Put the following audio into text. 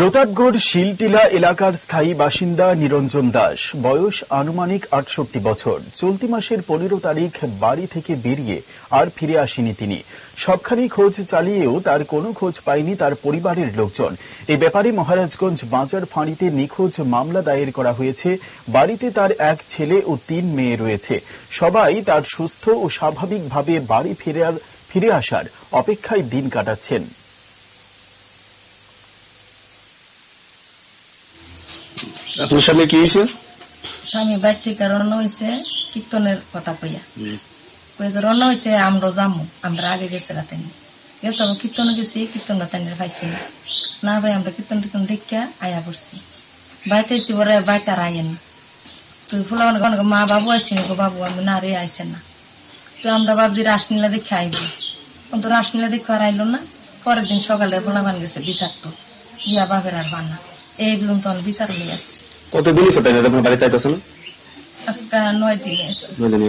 প্রতাপগড় শিলটিলা এলাকার স্থায়ী বাসিন্দা নিরঞ্জন দাস, বয়স আনুমানিক ৬৮ বছর। চলতি মাসের ১৫ তারিখ বাড়ি থেকে বেরিয়ে আর ফিরে আসেনি তিনি। সবখানি খোঁজ চালিয়েও তার কোনো খোঁজ পায়নি তার পরিবারের লোকজন। এ ব্যাপারে মহারাজগঞ্জ বাজার ফাঁড়িতে নিখোঁজ মামলা দায়ের করা হয়েছে। বাড়িতে তার এক ছেলে ও ৩ মেয়ে রয়েছে। সবাই তার সুস্থ ও স্বাভাবিকভাবে বাড়ি ফিরে আসার অপেক্ষায় দিন কাটাচ্ছেন। আপনার স্বামী কি হয়েছে? স্বামী বাইর থেকে রওনা হয়েছে কীর্তনের কথা কইয়া রওনা হয়েছে। আমরা যাবো, আমরা আগে গেছে রাতে গেছে কীর্তনে গেছি, কীর্তন রাতানের পাইছি না ভাই। আমরা কীর্তন টীর্তন দেখা আয়া পড়ছি, বাইতে এসে পরে বাইতে আর আইয়েন তুই ফুলাবান মা বাবু আসছি গো বাবু, আমি না রে আইসে না। তো আমরা ভাবছি রাসনীলা দেখে আইব, কিন্তু রাসনীলা দেখে আর আইলো না। পরের দিন সকালে ফুলাবান গেছে বিচার তো ইয়া বাপের আর বানা এই দিন তখন বিচার হয়ে যাচ্ছে। কতদিন বাড়িতে আইতেছে না? আজকে 9 দিন।